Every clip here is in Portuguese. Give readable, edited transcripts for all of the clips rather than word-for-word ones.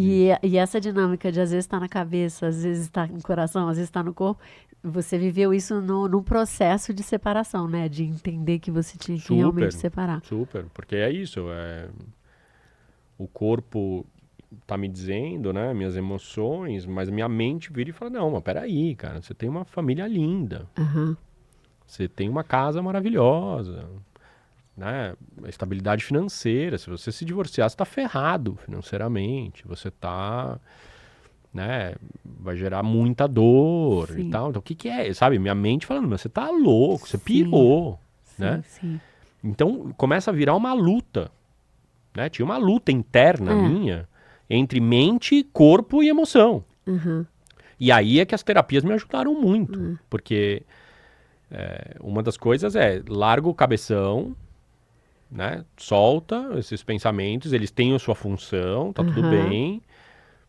E essa dinâmica de às vezes estar na cabeça, às vezes estar no coração, às vezes estar no corpo, você viveu isso num processo de separação, né? De entender que você tinha que realmente separar. Super, porque é isso, o corpo tá me dizendo, né, minhas emoções, mas minha mente vira e fala, não, mas peraí, cara, você tem uma família linda, você tem uma casa maravilhosa, né, estabilidade financeira, se você se divorciar, você tá ferrado financeiramente, você tá, né, vai gerar muita dor e tal, então o que é, sabe, minha mente falando, mas você tá louco, você pirou, né, então começa a virar uma luta, né, tinha uma luta interna minha, entre mente, corpo e emoção. E aí é que as terapias me ajudaram muito. Porque uma das coisas é, larga o cabeção, né? Solta esses pensamentos, eles têm a sua função, tá tudo bem,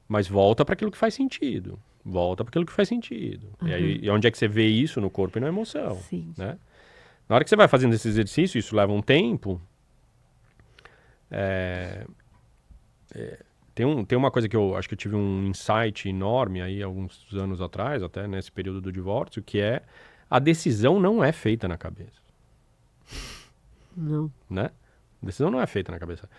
mas volta para aquilo que faz sentido. Volta para aquilo que faz sentido. E aí, onde é que você vê isso no corpo e na emoção? Né? Na hora que você vai fazendo esse exercício, isso leva um tempo... Tem uma coisa que eu acho que eu tive um insight enorme aí alguns anos atrás, até nesse período do divórcio, que é a decisão não é feita na cabeça. Não. Né? A decisão não é feita na cabeça.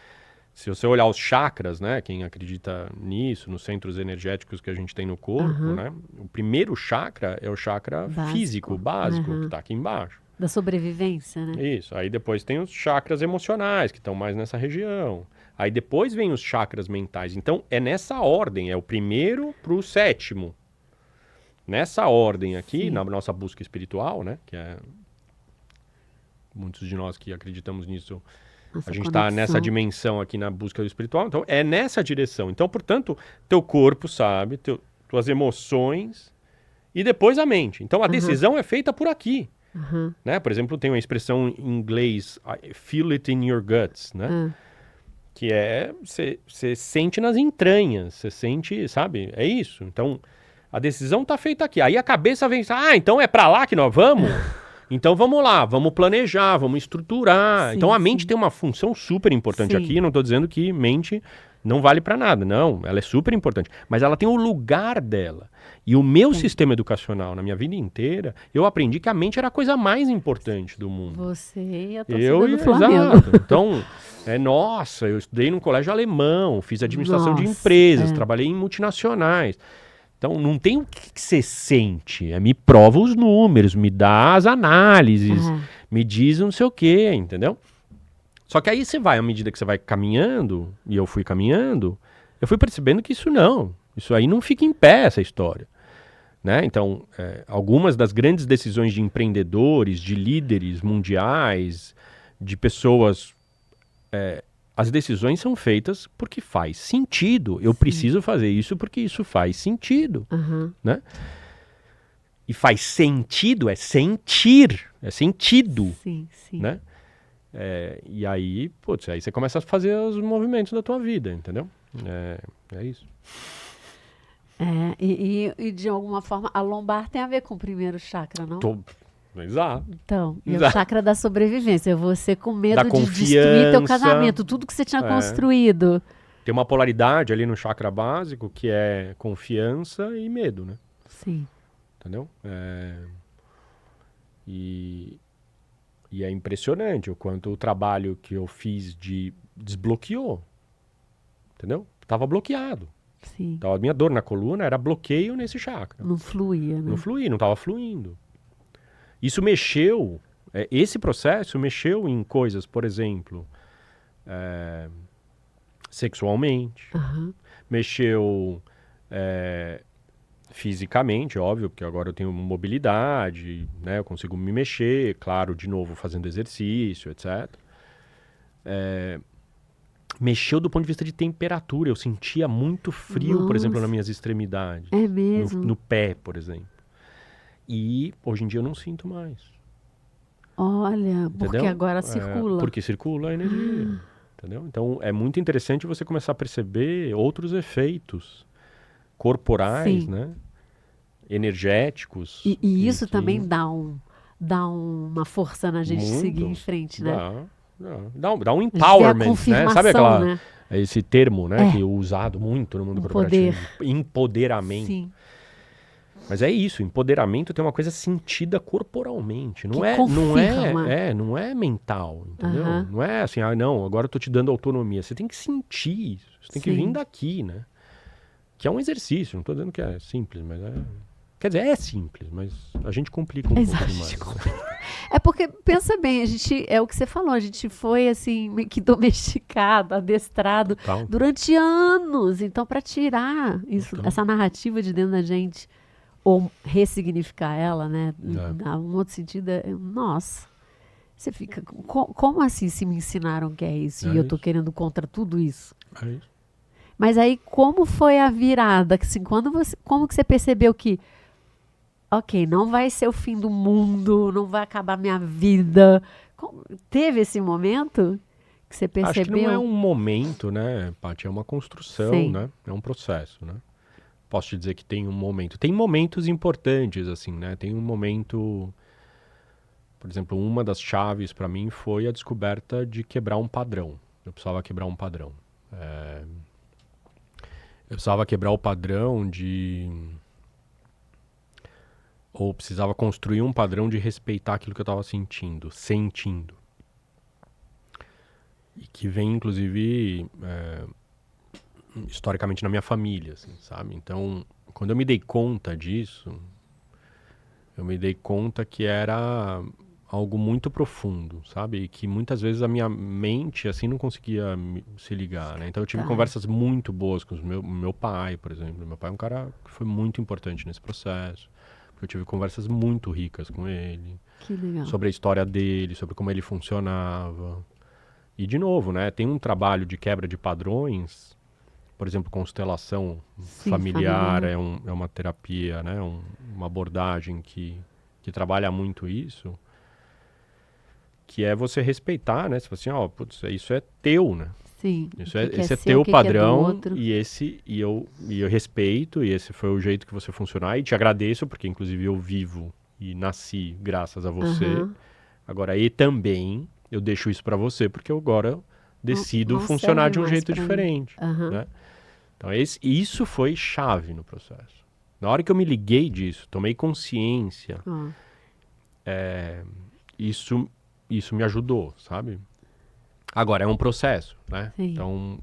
Se você olhar os chakras, né, quem acredita nisso, nos centros energéticos que a gente tem no corpo, né, o primeiro chakra é o chakra físico, básico, que está aqui embaixo. Da sobrevivência, né? Isso. Aí depois tem os chakras emocionais, que estão mais nessa região. Aí depois vem os chakras mentais. Então, é nessa ordem. É o primeiro para o sétimo. Nessa ordem aqui, na nossa busca espiritual, né? Que é... Muitos de nós que acreditamos nisso, a gente está nessa dimensão aqui na busca do espiritual. Então, é nessa direção. Então, portanto, teu corpo sabe, tuas emoções e depois a mente. Então, a decisão é feita por aqui. Né? Por exemplo, tem uma expressão em inglês, feel it in your guts, né? Que é, você sente nas entranhas, você sente, sabe? É isso. Então, a decisão tá feita aqui. Aí a cabeça vem, então é pra lá que nós vamos? Então vamos lá, vamos planejar, vamos estruturar. Então a mente tem uma função super importante aqui. Não tô dizendo que mente não vale pra nada, não. Ela é super importante. Mas ela tem o lugar dela. E o meu sistema educacional, na minha vida inteira, eu aprendi que a mente era a coisa mais importante do mundo. Você e a torcida do Flamengo. Exato. Então, nossa, eu estudei num colégio alemão, fiz administração de empresas, trabalhei em multinacionais. Então, não tem o que você sente. Me prova os números, me dá as análises, me diz não sei o quê, entendeu? Só que aí você vai, à medida que você vai caminhando, e eu fui caminhando, eu fui percebendo que isso aí não fica em pé, essa história. Né? Então, algumas das grandes decisões de empreendedores, de líderes mundiais, de pessoas, as decisões são feitas porque faz sentido. Eu preciso fazer isso porque isso faz sentido. Né? E faz sentido, é sentir, é sentido. Né? E aí, putz, aí você começa a fazer os movimentos da tua vida, entendeu? É isso. E de alguma forma, a lombar tem a ver com o primeiro chakra, não? Exato. Então, e o chakra da sobrevivência, você com medo de destruir teu casamento, tudo que você tinha construído. Tem uma polaridade ali no chakra básico que é confiança e medo, né? Sim. Entendeu? E é impressionante o quanto o trabalho que eu fiz desbloqueou. Entendeu? Tava bloqueado. Sim. Então, a minha dor na coluna era bloqueio nesse chakra. Não fluía, né? Não fluía, não estava fluindo. Isso mexeu, esse processo mexeu em coisas, por exemplo, sexualmente, mexeu fisicamente, óbvio, porque agora eu tenho mobilidade, né, eu consigo me mexer, claro, de novo fazendo exercício, etc. Mexeu do ponto de vista de temperatura. Eu sentia muito frio, por exemplo, nas minhas extremidades. É mesmo? No pé, por exemplo. E hoje em dia eu não sinto mais. Olha, entendeu? Porque agora circula. Porque circula a energia. Entendeu? Então é muito interessante você começar a perceber outros efeitos corporais, né? Energéticos. E isso também dá uma força na gente seguir em frente, né? Dá um empowerment, né? Sabe aquela... Né? esse termo, né, que é usado muito no mundo corporativo. Empoderamento. Sim. Mas é isso, empoderamento tem uma coisa sentida corporalmente. Não não é mental, entendeu? Não é assim, não, agora eu tô te dando autonomia. Você tem que sentir isso. Você tem que vir daqui, né? Que é um exercício, não tô dizendo que é simples, mas é... Quer dizer, é simples, mas a gente complica um pouco demais. É porque, pensa bem, é o que você falou, a gente foi assim, meio que domesticado, adestrado durante anos. Então, para tirar isso, essa narrativa de dentro da gente, ou ressignificar ela, né? Dar um outro sentido, nossa, você fica, como assim se me ensinaram que é isso? E eu tô querendo contra tudo isso? É isso. Mas aí, como foi a virada? Assim, como que você percebeu que ok, não vai ser o fim do mundo, não vai acabar minha vida. Teve esse momento que você percebeu? Acho que não é um momento, né, Paty? É uma construção, né? É um processo, né? Posso te dizer que tem um momento. Tem momentos importantes, assim, né? Tem um momento... Por exemplo, uma das chaves para mim foi a descoberta de quebrar um padrão. Eu precisava quebrar um padrão. Eu precisava quebrar o padrão de... Ou precisava construir um padrão de respeitar aquilo que eu estava sentindo. E que vem, inclusive, historicamente na minha família, assim, sabe? Então, quando eu me dei conta disso, eu me dei conta que era algo muito profundo, sabe? E que muitas vezes a minha mente, assim, não conseguia se ligar, né? Então eu tive conversas muito boas com meu pai, por exemplo. Meu pai é um cara que foi muito importante nesse processo. Eu tive conversas muito ricas com ele. Que legal. Sobre a história dele, sobre como ele funcionava. E, de novo, né? Tem um trabalho de quebra de padrões. Por exemplo, constelação familiar é uma terapia, né? Uma abordagem que trabalha muito isso. Que é você respeitar, né? Você fala assim, ó, putz, isso é teu, né? Sim. Esse é teu padrão e eu respeito, e esse foi o jeito que você funcionar, e te agradeço, porque inclusive eu vivo e nasci graças a você. Agora, e também eu deixo isso para você, porque eu agora decido funcionar de um jeito diferente. Né? Então, isso foi chave no processo. Na hora que eu me liguei disso, tomei consciência, isso me ajudou, sabe? Agora, é um processo, né? Sim. Então,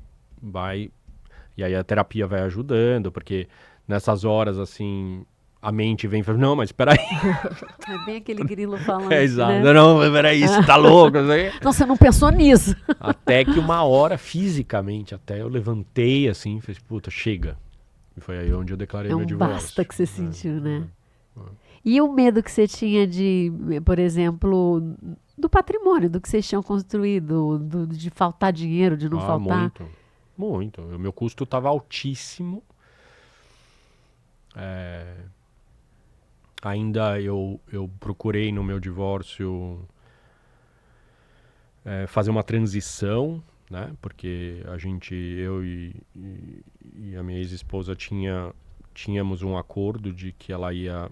e aí a terapia vai ajudando, porque nessas horas, assim, a mente vem e fala, não, mas peraí. É bem aquele grilo falando, exato. Né? Não, mas peraí, você tá louco. Não, você não pensou nisso. Até que uma hora, fisicamente, até eu levantei, assim, fiz, puta, chega. E foi aí onde eu declarei meu divórcio. Basta que você sentiu, né? E o medo que você tinha de, por exemplo... do patrimônio, do que vocês tinham construído, de faltar dinheiro, de não faltar? Muito. O meu custo estava altíssimo. Ainda eu procurei no meu divórcio fazer uma transição, né? Porque eu e a minha ex-esposa tínhamos um acordo de que ela ia...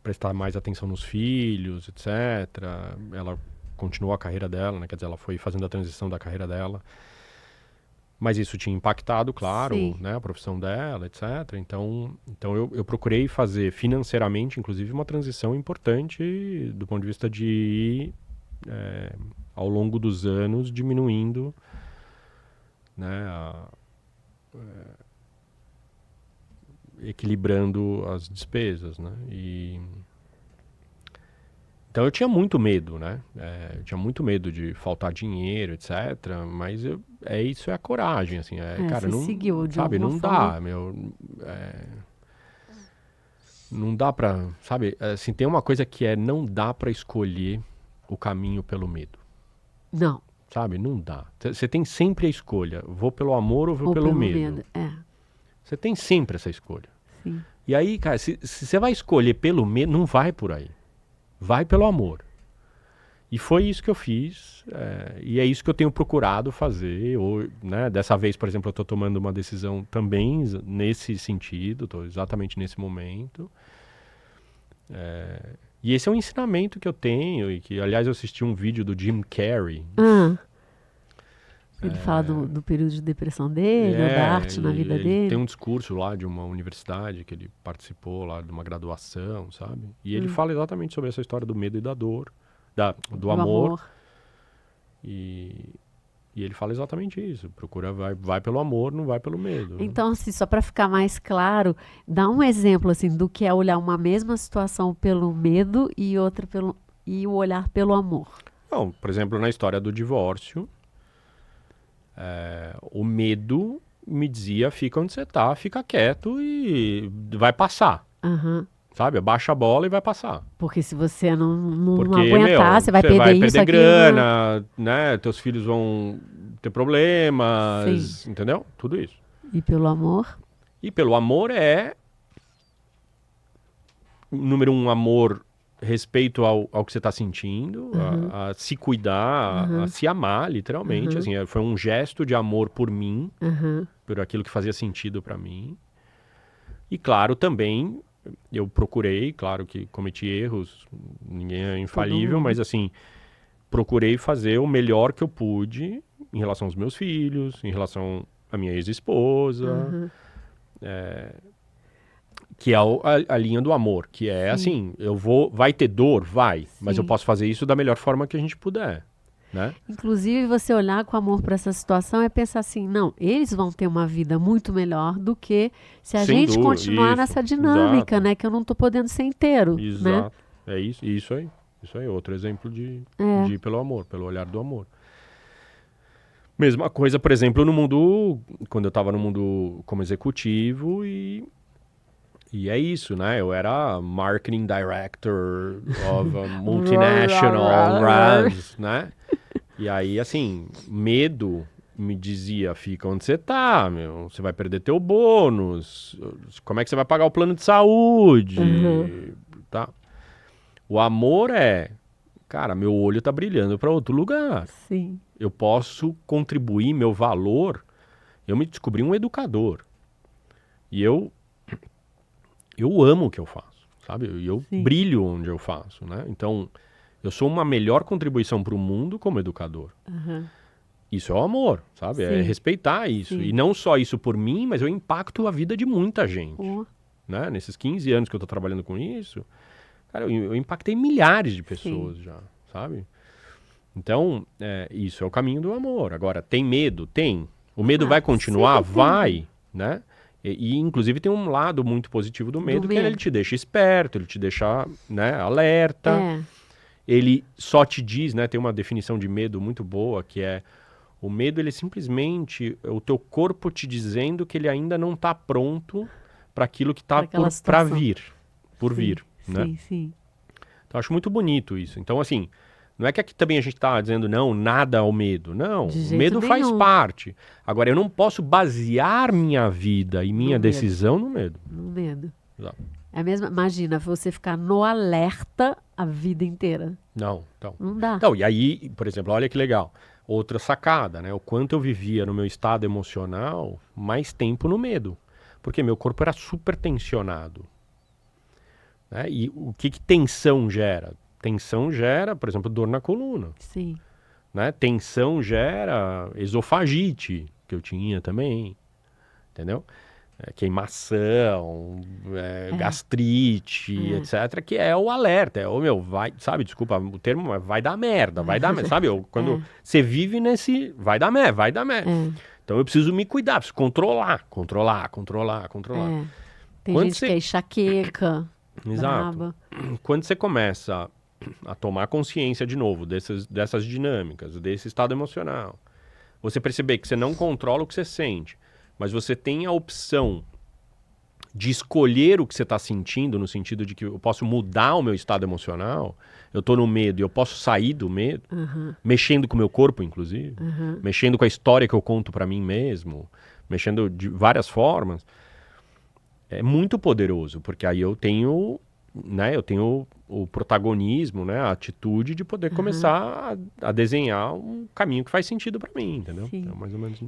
prestar mais atenção nos filhos, etc. Ela continuou a carreira dela, né? Quer dizer, ela foi fazendo a transição da carreira dela. Mas isso tinha impactado, claro, né? A profissão dela, etc. Então eu procurei fazer financeiramente, inclusive, uma transição importante do ponto de vista de ir, ao longo dos anos, diminuindo, né? Equilibrando as despesas, né? Então eu tinha muito medo, né? Eu tinha muito medo de faltar dinheiro, etc. Mas isso é a coragem, assim. Cara, não seguiu de sabe, não forma... dá, meu. Não dá pra, sabe? Assim, tem uma coisa que não dá pra escolher o caminho pelo medo. Não. Sabe? Não dá. Você tem sempre a escolha. Vou pelo amor ou vou pelo medo. Você tem sempre essa escolha. Sim. E aí, cara, se você vai escolher pelo medo, não vai por aí. Vai pelo amor. E foi isso que eu fiz. E é isso que eu tenho procurado fazer. Né? Dessa vez, por exemplo, eu estou tomando uma decisão também nesse sentido. Estou exatamente nesse momento. E esse é um ensinamento que eu tenho. E que, aliás, eu assisti um vídeo do Jim Carrey. Ele fala do período de depressão dele, da arte na vida dele. Tem um discurso lá de uma universidade que ele participou lá de uma graduação, sabe? E ele fala exatamente sobre essa história do medo e da dor, do amor. E ele fala exatamente isso. Procura, vai pelo amor, não vai pelo medo. Então, assim, só para ficar mais claro, dá um exemplo assim do que é olhar uma mesma situação pelo medo e outra e o olhar pelo amor. Bom, por exemplo, na história do divórcio, o medo me dizia, fica onde você tá, fica quieto e vai passar. Sabe? Abaixa a bola e vai passar. Porque se você não aguentar, você vai perder isso, perder grana, né? Teus filhos vão ter problemas, sim, entendeu? Tudo isso. E pelo amor? E pelo amor número um, amor, respeito ao que você está sentindo, a se cuidar, a se amar, literalmente. Assim, foi um gesto de amor por mim, por aquilo que fazia sentido para mim. E claro, também eu procurei, claro que cometi erros, ninguém é infalível, mas assim, procurei fazer o melhor que eu pude em relação aos meus filhos, em relação à minha ex-esposa, que é a linha do amor, que é assim, vai ter dor, vai, mas eu posso fazer isso da melhor forma que a gente puder. Né? Inclusive, você olhar com amor para essa situação é pensar assim, não, eles vão ter uma vida muito melhor do que se a gente continuar nessa dinâmica, exato, né? Que eu não estou podendo ser inteiro. Exato, né? É isso aí. Isso aí, outro exemplo de ir pelo amor, pelo olhar do amor. Mesma coisa, por exemplo, no mundo, quando eu estava no mundo como executivo e é isso, né? Eu era Marketing Director of a Multinational Brands, né? E aí, assim, medo me dizia, fica onde você tá, meu. Você vai perder teu bônus. Como é que você vai pagar o plano de saúde? Tá? O amor cara, meu olho tá brilhando para outro lugar. Sim. Eu posso contribuir, meu valor. Eu me descobri um educador. E eu amo o que eu faço, sabe? E eu brilho onde eu faço, né? Então, eu sou uma melhor contribuição para o mundo como educador. Isso é o amor, sabe? É respeitar isso. E não só isso por mim, mas eu impacto a vida de muita gente. Né? Nesses 15 anos que eu estou trabalhando com isso, cara, eu impactei milhares de pessoas já, sabe? Então, isso é o caminho do amor. Agora, tem medo? Tem. O medo vai continuar? Vai, né? E, inclusive, tem um lado muito positivo do medo, que ele te deixa esperto, ele te deixa, né, alerta. Ele só te diz, né, tem uma definição de medo muito boa, que é o medo, ele é simplesmente o teu corpo te dizendo que ele ainda não está pronto para aquilo que está para vir, vir, né? Sim. Então, eu acho muito bonito isso. Então, assim, não é que aqui também a gente está dizendo, não, nada ao medo. Não, o medo faz parte. Agora, eu não posso basear minha vida e minha decisão no medo. No medo. Exato. É mesmo, imagina, você ficar no alerta a vida inteira. Não, então. Não dá. Então, e aí, por exemplo, olha que legal. Outra sacada, né? O quanto eu vivia no meu estado emocional, mais tempo no medo. Porque meu corpo era super tensionado. Né? E o que tensão gera? Tensão gera, por exemplo, dor na coluna. Sim. Né? Tensão gera esofagite, que eu tinha também. Entendeu? Queimação, gastrite, etc. Que é o alerta. Vai, sabe, desculpa o termo, mas vai dar merda, sabe? Quando você vive nesse, vai dar merda. Então eu preciso me cuidar, preciso controlar. Tem gente que é enxaqueca. Exato. Braba. Quando você começa a tomar consciência de novo dessas dinâmicas, desse estado emocional, você perceber que você não controla o que você sente, mas você tem a opção de escolher o que você está sentindo, no sentido de que eu posso mudar o meu estado emocional, eu estou no medo e eu posso sair do medo, mexendo com o meu corpo, inclusive, mexendo com a história que eu conto para mim mesmo, mexendo de várias formas, é muito poderoso, porque aí eu tenho, né, o protagonismo, né, a atitude de poder começar a desenhar um caminho que faz sentido para mim, entendeu? Sim. Então, mais ou menos.